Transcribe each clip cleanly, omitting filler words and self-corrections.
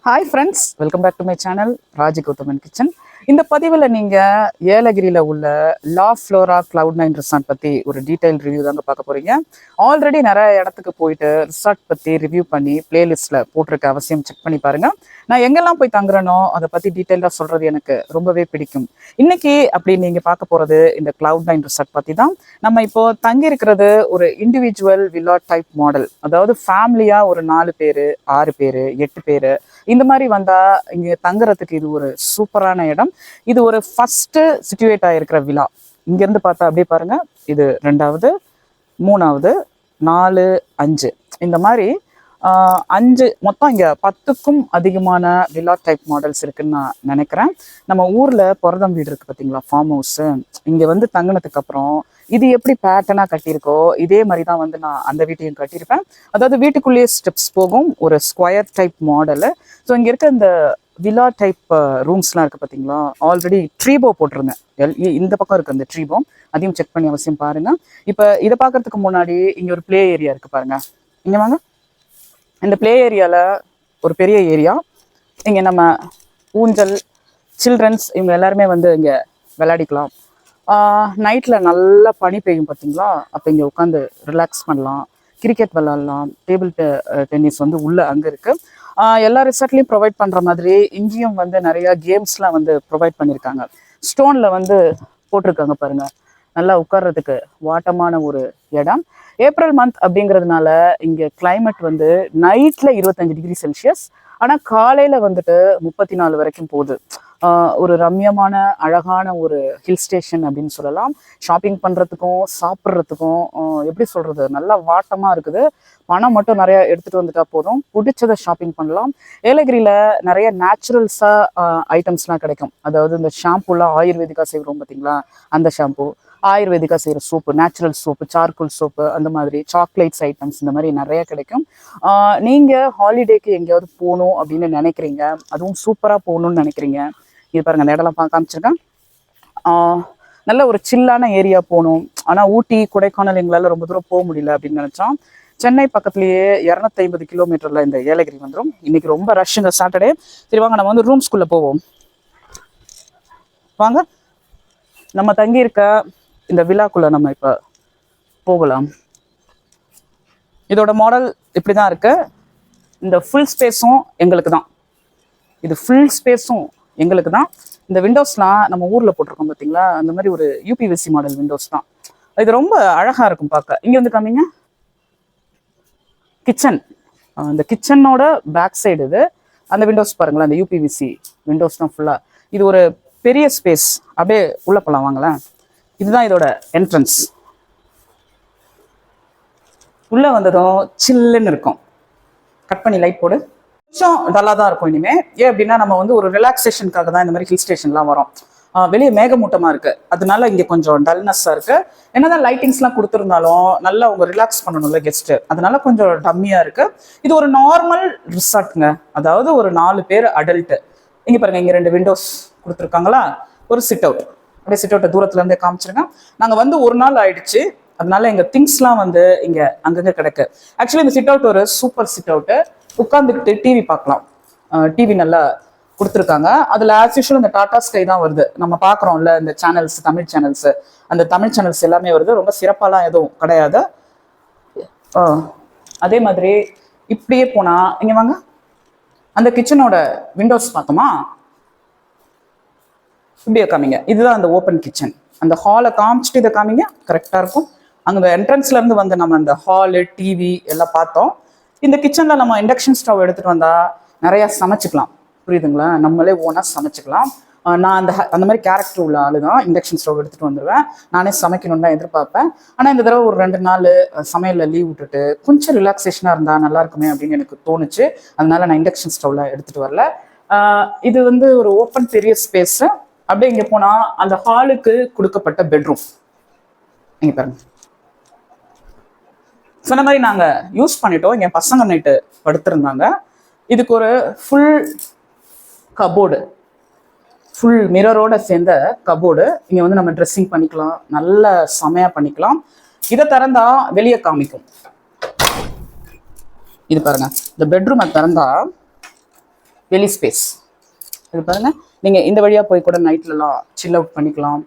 Hi friends, welcome back to my channel Raji Gautam Kitchen. இந்த பதிவில் நீங்கள் ஏலகிரியில் உள்ள லா ஃப்ளோரா Cloud9 ரிசார்ட் பற்றி ஒரு டீட்டெயில் ரிவ்யூ தாங்க பார்க்க போகிறீங்க. ஆல்ரெடி நிறைய இடத்துக்கு போயிட்டு ரிசார்ட் பற்றி ரிவ்யூ பண்ணி பிளேலிஸ்ட்டில் போட்டிருக்க அவசியம் செக் பண்ணி பாருங்கள். நான் எங்கெல்லாம் போய் தங்குறேனோ அதை பற்றி டீட்டெயிலாக சொல்கிறது எனக்கு ரொம்பவே பிடிக்கும். இன்னைக்கு அப்படி நீங்கள் பார்க்க போகிறது இந்த Cloud9 ரிசார்ட் பற்றி தான். நம்ம இப்போது தங்கியிருக்கிறது ஒரு இண்டிவிஜுவல் வில்லா டைப் மாடல், அதாவது ஃபேமிலியாக ஒரு 4 பேர் 6 பேர் 8 பேர் இந்த மாதிரி வந்தால் இங்கே தங்குறதுக்கு இது ஒரு சூப்பரான இடம். இது ஒரு ஃபர்ஸ்ட் சிச்சுவேட் ஆகிருக்கிற விழா. இங்கேருந்து பார்த்தா அப்படியே பாருங்க, இது 2வது 3வது 4 5 இந்த மாதிரி 5 மொத்தம் இங்கே 10க்கும் அதிகமான வில்லா டைப் மாடல்ஸ் இருக்குன்னு நான் நினைக்கிறேன். நம்ம ஊரில் புரதம் வீடு இருக்குது பார்த்தீங்களா, ஃபார்ம் ஹவுஸு, இங்கே வந்து தங்கினதுக்கு அப்புறம் இது எப்படி பேட்டர்னாக கட்டியிருக்கோ இதே மாதிரி தான் வந்து நான் அந்த வீட்டையும் கட்டியிருப்பேன். அதாவது வீட்டுக்குள்ளேயே ஸ்டெப்ஸ் போகும், ஒரு ஸ்கொயர் டைப் மாடலு. ஸோ இங்கே இருக்க இந்த வில்லா டைப் ரூம்ஸ்லாம் இருக்குது பார்த்தீங்களா, ஆல்ரெடி ட்ரீபோ போட்டிருந்தேன். இந்த பக்கம் இருக்குது அந்த ட்ரீபோ, அதையும் செக் பண்ணி அவசியம் பாருங்கள். இப்போ இதை பார்க்கறதுக்கு முன்னாடி இங்கே ஒரு ப்ளே ஏரியா இருக்குது பாருங்கள். இங்கே வாங்க, இந்த ப்ளே ஏரியாவில் ஒரு பெரிய ஏரியா. இங்கே நம்ம ஊஞ்சல், சில்ட்ரன்ஸ் இவங்க எல்லாருமே வந்து இங்கே விளையாடிக்கலாம். நைட்டில் நல்லா பனி பெய்யும் பார்த்தீங்களா, அப்போ இங்கே உட்காந்து ரிலாக்ஸ் பண்ணலாம், கிரிக்கெட் விளாட்லாம், டேபிள் டென்னிஸ் வந்து உள்ளே அங்கே இருக்குது. எல்லா ரிசார்ட்லேயும் ப்ரொவைட் பண்ணுற மாதிரி இங்கேயும் வந்து நிறையா கேம்ஸ்லாம் வந்து ப்ரொவைட் பண்ணியிருக்காங்க. ஸ்டோனில் வந்து போட்டிருக்காங்க பாருங்கள், நல்லா உட்கார்றதுக்கு வாட்டமான ஒரு இடம். ஏப்ரல் மந்த் அப்படிங்கிறதுனால இங்கே கிளைமேட் வந்து நைட்டில் 25 டிகிரி செல்சியஸ், ஆனால் காலையில் வந்துட்டு 34 வரைக்கும் போகுது. ஒரு ரம்யமான அழகான ஒரு ஹில் ஸ்டேஷன் அப்படின்னு சொல்லலாம். ஷாப்பிங் பண்ணுறதுக்கும் சாப்பிட்றதுக்கும் எப்படி சொல்கிறது, நல்லா வாட்டமாக இருக்குது. பணம் மட்டும் நிறையா எடுத்துகிட்டு வந்துட்டா போதும், பிடிச்சதை ஷாப்பிங் பண்ணலாம். ஏலகிரியில் நிறைய நேச்சுரல்ஸாக ஐட்டம்ஸ்லாம் கிடைக்கும். அதாவது இந்த ஷாம்புலாம் ஆயுர்வேதிக்காக செய்கிறோம் பார்த்தீங்களா, அந்த ஷாம்பு, ஆயுர்வேதிக்காக செய்கிற soap, natural soap, charcoal soap, அந்த மாதிரி சாக்லேட்ஸ் ஐட்டம்ஸ் இந்த மாதிரி நிறைய கிடைக்கும். நீங்கள் ஹாலிடேக்கு எங்கேயாவது போகணும் அப்படின்னு நினைக்கிறீங்க, அதுவும் சூப்பராக போகணுன்னு நினைக்கிறீங்க, இது பாருங்கள் அந்த இடம்லாம் காமிச்சிருக்கேன். நல்ல ஒரு சில்லான ஏரியா போகணும், ஆனால் ஊட்டி கொடைக்கானல் எங்களால் ரொம்ப தூரம் போக முடியல அப்படின்னு நினச்சோம். சென்னை பக்கத்துலேயே 250 கிலோமீட்டரில் இந்த ஏலகிரி வந்துடும். இன்றைக்கி ரொம்ப ரஷ்ஷுங்க, சாட்டர்டே. சரி வாங்க, நம்ம வந்து ரூம்ஸ்குள்ளே போவோம் வாங்க. நம்ம தங்கியிருக்க இந்த விழாக்குள்ளே நம்ம இப்போ போகலாம். இதோட மாடல் இப்படி தான் இருக்குது. இந்த ஃபுல் ஸ்பேஸும் எங்களுக்கு தான், இது ஃபுல் ஸ்பேஸும் எங்களுக்கு தான். இந்த விண்டோஸ்லாம் நம்ம ஊரில் போட்டிருக்கோம் பார்த்தீங்களா, அந்த மாதிரி ஒரு யூபிவிசி மாடல் விண்டோஸ் தான். இது ரொம்ப அழகாக இருக்கும் பார்க்க. இங்கே வந்து காமிங்க, கிச்சன். இந்த கிச்சனோட பேக் சைடு இது. அந்த விண்டோஸ் பாருங்களேன், அந்த யூபிவிசி விண்டோஸ் தான் ஃபுல்லாக. இது ஒரு பெரிய ஸ்பேஸ். அப்படியே உள்ளே போகலாம் வாங்களேன். இதுதான் இதோட என்ட்ரன்ஸ். உள்ளே வந்ததும் சில்லுன்னு இருக்கும். கட் பண்ணி லைட் போடு. கொஞ்சம் டல்லாக தான் இருக்கும் இனிமே. ஏன் அப்படின்னா நம்ம வந்து ஒரு ரிலாக்ஸேஷனுக்காக தான் இந்த மாதிரி ஹில் ஸ்டேஷன்லாம் வரோம். வெளியே மேகமூட்டமாக இருக்குது, அதனால இங்கே கொஞ்சம் டல்னஸ்ஸாக இருக்குது. என்னதான் லைட்டிங்ஸ்லாம் கொடுத்துருந்தாலும் நல்லா அவங்க ரிலாக்ஸ் பண்ணணும்ல கெஸ்ட்டு, அதனால கொஞ்சம் டம்மியாக இருக்குது. இது ஒரு நார்மல் ரிசார்ட்டுங்க, அதாவது ஒரு 4 பேர் அடல்ட்டு. இங்கே பாருங்கள், இங்கே 2 விண்டோஸ் கொடுத்துருக்காங்களா, ஒரு சிட் அவுட். அப்படியே சிட் அவுட்டை தூரத்துலேருந்தே காமிச்சிருங்க. நாங்கள் வந்து ஒரு நாள் ஆயிடுச்சு, அதனால எங்கள் திங்ஸ்லாம் வந்து இங்கே அங்கங்கே கிடக்கு. ஆக்சுவலி இந்த சிட் அவுட் ஒரு சூப்பர் சிட் அவுட்டு. உட்காந்துக்கிட்டு டிவி பார்க்கலாம். டிவி நல்லா கொடுத்துருக்காங்க. அதில் ஆஸ் யூஷுவல் இந்த டாடா ஸ்கை தான் வருது. நம்ம பார்க்குறோம்ல இந்த சேனல்ஸ், தமிழ் சேனல்ஸு, அந்த தமிழ் சேனல்ஸ் எல்லாமே வருது. ரொம்ப சிறப்பாலாம் எதுவும் கிடையாது. அதே மாதிரி இப்படியே போனால் இங்கே வாங்க, அந்த கிச்சனோட விண்டோஸ் பார்த்தோமா, இப்படியே காமிங்க. இதுதான் அந்த ஓப்பன் கிச்சன். அந்த ஹாலை காமிச்சிட்டு இதை காமிங்க, கரெக்டாக இருக்கும். அங்கே என்ட்ரன்ஸ்லேருந்து வந்து நம்ம அந்த ஹாலு, டிவி எல்லாம் பார்த்தோம். இந்த கிச்சனில் நம்ம இண்டக்ஷன் ஸ்டவ் எடுத்துகிட்டு வந்தால் நிறையா சமைச்சிக்கலாம், புரியுதுங்களா, நம்மளே ஓனாக சமைச்சிக்கலாம். நான் அந்த மாதிரி கேரக்டர் உள்ள ஆளு தான். இண்டக்ஷன் ஸ்டவ் எடுத்துகிட்டு வந்துடுவேன், நானே சமைக்கணும்னு தான் எதிர்பார்ப்பேன். ஆனால் இந்த தடவை ஒரு 2 நாள் சமையலில் லீவ் விட்டுட்டு கொஞ்சம் ரிலாக்ஸேஷனாக இருந்தால் நல்லா இருக்குமே அப்படின்னு எனக்கு தோணுச்சு. அதனால நான் இண்டக்ஷன் ஸ்டவ்வில் எடுத்துகிட்டு வரல. இது வந்து ஒரு ஓப்பன் பெரிய ஸ்பேஸு. அப்படியே இங்கே போனால் அந்த ஹாலுக்கு கொடுக்கப்பட்ட பெட்ரூம் இங்கே பாருங்க. சொன்ன மாதிரி நாங்கள் யூஸ் பண்ணிட்டோம். என் பசங்க நைட்டு படுத்திருந்தாங்க. இதுக்கு ஒரு ஃபுல் கபோர்டு, ஃபுல் மிரரோட சேர்ந்த கபோர்டு. இங்கே வந்து நம்ம ட்ரெஸ்ஸிங் பண்ணிக்கலாம், நல்ல செமையாக பண்ணிக்கலாம். இதை திறந்தா வெளியே காமிக்கும். இது பாருங்க, இந்த பெட்ரூமை திறந்தா வெளி ஸ்பேஸ் இது பாருங்க. நீங்க இந்த வழியா போய் கூட நைட்லலாம் சில் அவுட் பண்ணிக்கலாம்.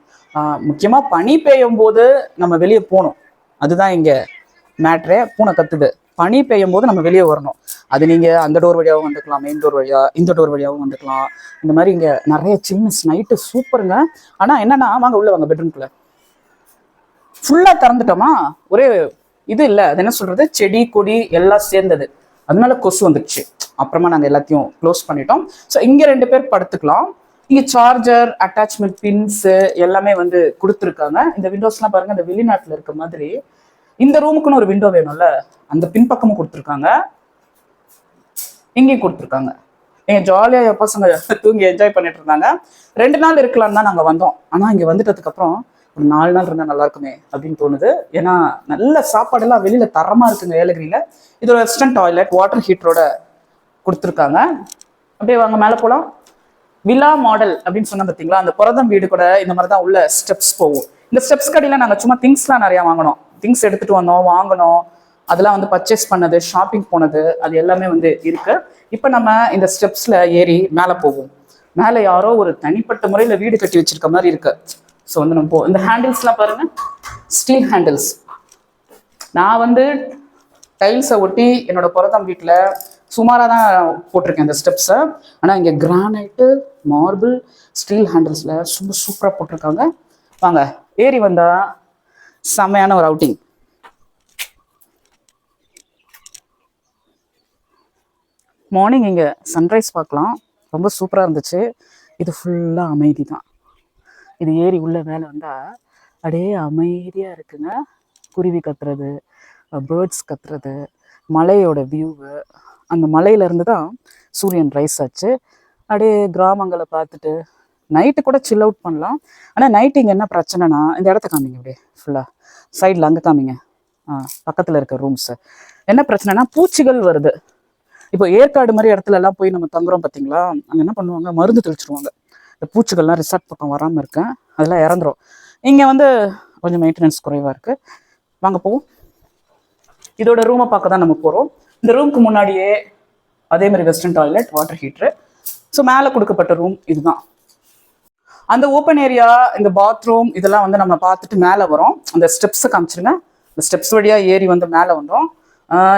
முக்கியமா பனி பெய்யும் போது நம்ம வெளியே போகணும். அதுதான் இங்க மேட்ரே. பூனை கத்துது. பனி பெய்யும் போது நம்ம வெளியே வரணும். அது நீங்க அந்த டோர் வழியாகவும் வந்துக்கலாம், மெயின் டோர் வழியா, இந்த டோர் வழியாகவும் வந்துக்கலாம். இந்த மாதிரி இங்க நிறைய சில்னஸ் நைட்டு சூப்பருங்க. ஆனா என்னன்னா, வாங்க உள்ள வாங்க. பெட்ரூம்குள்ள ஃபுல்லா திறந்துட்டோமா, ஒரே இது இல்லை, அது என்ன சொல்றது, செடி கொடி எல்லாம் சேர்ந்தது, அதனால கொசு வந்துடுச்சு. அப்புறமா நாங்கள் எல்லாத்தையும் க்ளோஸ் பண்ணிட்டோம். ஸோ இங்கே 2 பேர் படுத்துக்கலாம். இங்கே சார்ஜர், அட்டாச்மெண்ட் பின்ஸ் எல்லாமே வந்து கொடுத்துருக்காங்க. இந்த விண்டோஸ்லாம் பாருங்க, இந்த வெளிநாட்டில் இருக்க மாதிரி. இந்த ரூமுக்குன்னு ஒரு விண்டோ வேணும்ல, அந்த பின்பக்கமும் கொடுத்துருக்காங்க, இங்கேயும் கொடுத்துருக்காங்க. எங்க ஜாலியாக பசங்க தூங்கி என்ஜாய் பண்ணிட்டு இருந்தாங்க. 2 நாள் இருக்கலாம் தான் நாங்கள் வந்தோம். ஆனால் இங்கே வந்துட்டதுக்கு அப்புறம் ஒரு 4 நாள் இருந்தால் நல்லா இருக்குமே அப்படின்னு தோணுது. ஏன்னா நல்ல சாப்பாடெல்லாம் வெளியில தரமா இருக்குங்க ஏலகிரியில. இதோட வெஸ்டர்ன் டாய்லெட் வாட்டர் ஹீட்டரோட கொடுத்துருக்காங்க. அப்படியே வாங்க மேலே போகலாம். வில்லா மாடல் அப்படின்னு சொன்னா பார்த்தீங்களா, அந்த புரதம் வீடு கூட இந்த மாதிரி தான் உள்ள ஸ்டெப்ஸ் போகும். இந்த ஸ்டெப்ஸ் கடையில் நாங்கள் சும்மா திங்ஸ்லாம் நிறையா வாங்கினோம். திங்ஸ் எடுத்துட்டு வந்தோம், வாங்கினோம், அதெல்லாம் வந்து பர்ச்சேஸ் பண்ணது, ஷாப்பிங் போனது, அது எல்லாமே வந்து இருக்கு. இப்போ நம்ம இந்த ஸ்டெப்ஸ்ல ஏறி மேலே போவோம். மேலே யாரோ ஒரு தனிப்பட்ட முறையில் வீடு கட்டி வச்சிருக்க மாதிரி இருக்கு. ஸோ வந்து நம்ம இந்த ஹேண்டில்ஸ்லாம் பாருங்க, ஸ்டீல் ஹேண்டில்ஸ். நான் வந்து டைல்ஸை ஒட்டி என்னோட புரதம் வீட்டில் சுமாராக தான் போட்டிருக்கேன் இந்த ஸ்டெப்ஸை. ஆனால் இங்கே கிரானைட்டு, மார்பிள், ஸ்டீல் ஹேண்டில்ஸில் ரொம்ப சூப்பராக போட்டிருக்காங்க. வாங்க ஏறி வந்தா செம்மையான ஒரு அவுட்டிங். மார்னிங் இங்கே சன்ரைஸ் பார்க்கலாம், ரொம்ப சூப்பராக இருந்துச்சு. இது ஃபுல்லாக அமைதி தான். இது ஏறி உள்ள மேலே வந்தால் அப்படியே அமைதியாக இருக்குங்க. குருவி கத்துறது, பேர்ட்ஸ் கத்துறது, மலையோட வியூவு. அந்த மலையிலேருந்து தான் சூரியன் ரைஸ் ஆச்சு. அப்படியே கிராமங்களை பார்த்துட்டு நைட்டு கூட சில் அவுட் பண்ணலாம். ஆனால் நைட்டு இங்கே என்ன பிரச்சனைனா, இந்த இடத்த காமிங்க, அப்படியே ஃபுல்லாக சைடில் அங்கே காமிங்க, பக்கத்தில் இருக்க ரூம்ஸு. என்ன பிரச்சனைனா, பூச்சிகள் வருது. இப்போ ஏற்காடு மாதிரி இடத்துல எல்லாம் போய் நம்ம தங்குறோம் பார்த்தீங்களா, அங்கே என்ன பண்ணுவாங்க, மருந்து தெளிச்சிருவாங்க. இந்த பூச்சிகள்லாம் ரிசார்ட் பக்கம் வராமல் இருக்கேன், அதெல்லாம் இறந்துரும். இங்கே வந்து கொஞ்சம் மெயின்டெனன்ஸ் குறைவாக இருக்குது. வாங்க போவோம். இதோட ரூமை பார்க்க தான் நம்ம போகிறோம். இந்த ரூமுக்கு முன்னாடியே அதே மாதிரி வெஸ்டர்ன் டாய்லெட், வாட்டர் ஹீட்ரு. ஸோ மேலே கொடுக்கப்பட்ட ரூம் இதுதான். அந்த ஓப்பன் ஏரியா, இந்த பாத்ரூம் இதெல்லாம் வந்து நம்ம பார்த்துட்டு மேலே வரோம். அந்த ஸ்டெப்ஸை காமிச்சிருங்க. இந்த ஸ்டெப்ஸ் வழியாக ஏறி வந்து மேலே வந்தோம்.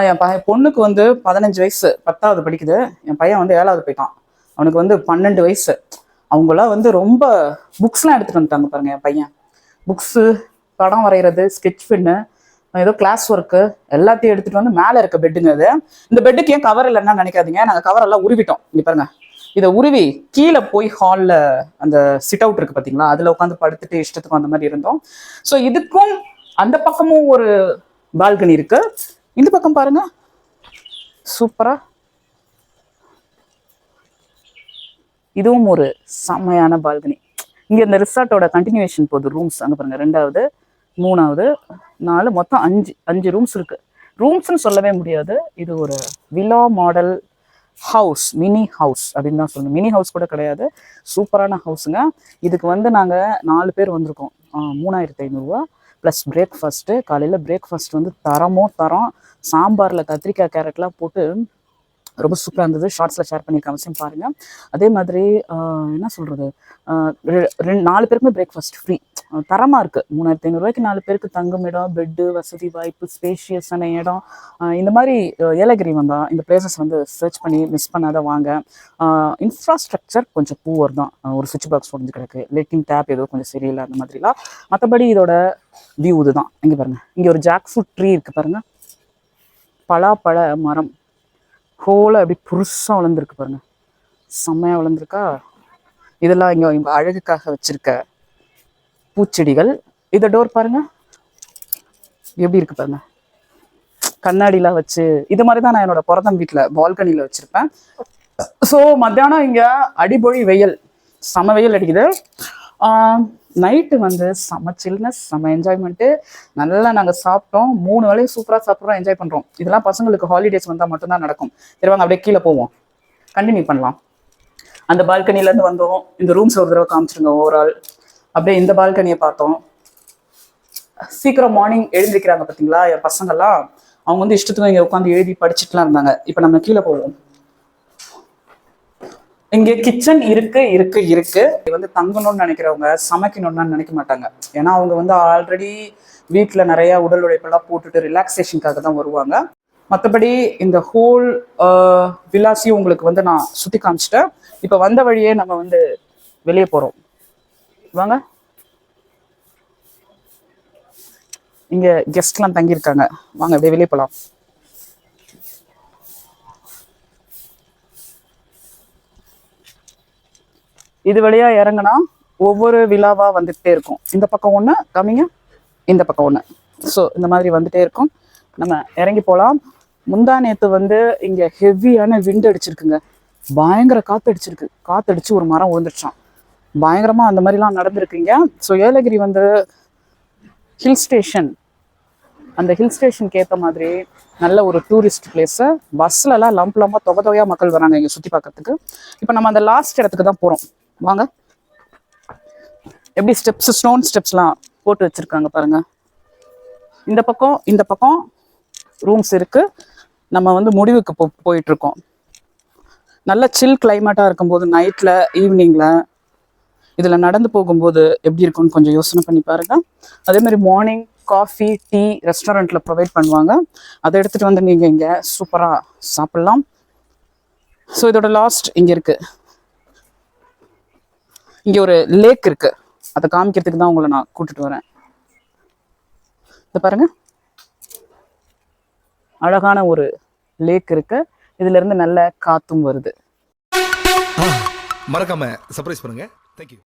என் பொண்ணுக்கு வந்து 15 வயசு, 10வது படிக்குது. என் பையன் வந்து 7வது போயிட்டான். அவனுக்கு வந்து 12 வயசு. அவங்களாம் வந்து ரொம்ப புக்ஸ்லாம் எடுத்துகிட்டு வந்துட்டாங்க பாருங்க. என் பையன் புக்ஸு, படம் வரைகிறது, ஸ்கெட்ச் பென்னு, ஏதோ கிளாஸ் ஒர்க்கு எல்லாத்தையும் எடுத்துகிட்டு வந்து மேலே இருக்க பெட்டுங்க அது. இந்த பெட்டுக்கு ஏன் கவர் இல்லைன்னா நினைக்காதீங்க, நாங்கள் கவரெல்லாம் உருவிட்டோம். இங்கே பாருங்க, இதை உருவி கீழே போய் ஹாலில் அந்த சிட் அவுட் இருக்குது பார்த்தீங்களா, அதில் உட்காந்து படுத்துட்டு இஷ்டத்துக்கும் அந்த மாதிரி இருந்தோம். ஸோ இதுக்கும் அந்த பக்கமும் ஒரு பால்கனி இருக்கு. இந்த பக்கம் பாருங்க, சூப்பரா, இதுவும் ஒரு செம்மையான பால்கனி. இங்க இந்த ரிசார்ட்டோட கண்டினியூஷன் போகுது. ரூம்ஸ் அங்க பாருங்க, 2வது, 3வது, 4, மொத்தம் 5 ரூம்ஸ் இருக்கு. ரூம்ஸ்ன்னு சொல்லவே முடியாது, இது ஒரு villa model house, mini house அப்படின்னு தான் சொல்லணும். மினி ஹவுஸ் கூட கிடையாது, சூப்பரான ஹவுஸுங்க. இதுக்கு வந்து நாங்கள் 4 பேர் வந்திருக்கோம். 3500 ரூபா ப்ளஸ் பிரேக்ஃபாஸ்ட்டு. காலையில் பிரேக்ஃபாஸ்ட் வந்து தரம். சாம்பாரில் கத்திரிக்காய் கேரட்லாம் போட்டு ரொம்ப சூப்பராக இருந்தது. ஷார்ட்ஸில் ஷேர் பண்ணியிருக்க அவசியம் பாருங்கள். அதே மாதிரி என்ன சொல்கிறது, 4 பேருக்குமே பிரேக்ஃபாஸ்ட் ஃப்ரீ. தரமாக இருக்குது. 3500 ரூபாய்க்கு 4 பேருக்கு தங்கும் இடம், பெட்டு, வசதி வாய்ப்பு, ஸ்பேஷியஸான இடம். இந்த மாதிரி ஏலகிரி வந்தால் இந்த பிளேசஸ் வந்து சர்ச் பண்ணி மிஸ் பண்ணாத வாங்க. இன்ஃப்ராஸ்ட்ரக்சர் கொஞ்சம் பூவர் தான். ஒரு சுவிட்ச் பாக்ஸ் உடஞ்சு கிடக்கு, லெட்டிங் டேப் ஏதோ கொஞ்சம் சரியில்லை, அந்த மாதிரிலாம். மற்றபடி இதோட வியூ இதுதான். இங்கே பாருங்கள், இங்கே ஒரு ஜாக் ஃப்ரூட் ட்ரீ இருக்குது பாருங்கள், பலாப்பழ மரம் ஹோல அப்படி புதுசாக வளர்ந்துருக்கு பாருங்க, செம்மையாக வளர்ந்துருக்கா. இதெல்லாம் இங்கே அழகுக்காக வச்சிருக்க பூச்செடிகள். இதை டோர் பாருங்க எப்படி இருக்கு பாருங்க, கண்ணாடிலாம் வச்சு. இது மாதிரி தான் நான் என்னோட புரதம் வீட்டில் பால்கனியில் வச்சிருப்பேன். ஸோ மத்தியானம் இங்கே அடிபொழி வெயில், செம வெயில் அடிக்குது. நைட்டு வந்து செம சில்னஸ், செம என்ஜாய்மெண்ட்டு. நல்லா நாங்கள் சாப்பிட்டோம், 3 வேளையும் சூப்பராக சாப்பிட்றோம், என்ஜாய் பண்ணுறோம். இதெல்லாம் பசங்களுக்கு ஹாலிடேஸ் வந்தால் மட்டும்தான் நடக்கும். தெரிவாங்க, அப்படியே கீழே போவோம், கண்டினியூ பண்ணலாம். அந்த பால்கனிலேருந்து வந்தோம். இந்த ரூம்ஸ் ஒரு தடவை காமிச்சிருங்க ஓவரால். அப்படியே இந்த பால்கனியை பார்த்தோம். சீக்கிரம் மார்னிங் எழுந்திருக்கிறாங்க பார்த்தீங்களா என் பசங்கள்லாம். அவங்க வந்து இஷ்டத்துக்கும் இங்கே உட்காந்து எழுதி படிச்சுட்டுலாம் இருந்தாங்க. இப்போ நம்ம கீழே போவோம். இங்க கிச்சன் இருக்கு. வந்து தங்கணும்னு நினைக்கிறவங்க சமைக்கணும்னு நினைக்க மாட்டாங்க. ஏன்னா அவங்க வந்து ஆல்ரெடி வீட்டில் நிறைய உடல் உழைப்பெல்லாம் போட்டுட்டு ரிலாக்ஸேஷனுக்காக தான் வருவாங்க. மற்றபடி இந்த ஹோல் விலாசியும் உங்களுக்கு வந்து நான் சுற்றி காமிச்சிட்டேன். இப்போ வந்த வழியே நம்ம வந்து வெளியே போகிறோம். வாங்க. இங்க கெஸ்ட்லாம் தங்கியிருக்காங்க. வாங்க அப்படியே வெளியே போகலாம். இது வழியா இறங்கினா ஒவ்வொரு விழாவா வந்துகிட்டே இருக்கும். இந்த பக்கம் ஒன்று கம்மிங்க, இந்த பக்கம் ஒன்று. ஸோ இந்த மாதிரி வந்துட்டே இருக்கும். நம்ம இறங்கி போகலாம். முந்தா நேற்று வந்து இங்கே ஹெவியான விண்ட் அடிச்சிருக்குங்க. பயங்கர காற்றடிச்சிருக்கு. காற்றடிச்சு ஒரு மரம் விழுந்துருச்சான். பயங்கரமாக அந்த மாதிரிலாம் நடந்திருக்குங்க. ஸோ ஏலகிரி வந்து ஹில் ஸ்டேஷன். அந்த ஹில் ஸ்டேஷனுக்கு ஏற்ற மாதிரி நல்ல ஒரு டூரிஸ்ட் பிளேஸு. பஸ்லலாம் லம்பாக தொகையாக மக்கள் வராங்க இங்கே சுற்றி பார்க்கறதுக்கு. இப்போ நம்ம அந்த லாஸ்ட் இடத்துக்கு தான் போகிறோம். வாங்க. எப்படி ஸ்டெப்ஸ், ஸ்டோன் ஸ்டெப்ஸ்லாம் போட்டு வச்சுருக்காங்க பாருங்க. இந்த பக்கம் ரூம்ஸ் இருக்குது. நம்ம வந்து முடிவுக்கு போயிட்டுருக்கோம். நல்ல சில் கிளைமேட்டாக இருக்கும்போது நைட்டில் ஈவினிங்கில் இதில் நடந்து போகும்போது எப்படி இருக்கும்னு கொஞ்சம் யோசனை பண்ணி பாருங்கள். அதேமாதிரி மார்னிங் காஃபி, டீ ரெஸ்டாரண்ட்டில் ப்ரொவைட் பண்ணுவாங்க. அதை எடுத்துகிட்டு வந்து நீங்கள் இங்கே சூப்பராக சாப்பிட்லாம். ஸோ இதோட லாஸ்ட் இங்கே இருக்குது. இங்கே ஒரு லேக் இருக்குது. அதை காமிக்கிறதுக்கு தான் உங்களை நான் கூட்டிட்டு வரேன். இதை பாருங்க, அழகான ஒரு லேக் இருக்கு. இதுல இருந்து நல்ல காத்தும் வருது. மறக்காம சர்ப்ரைஸ் பண்ணுங்க. தேங்க்யூ.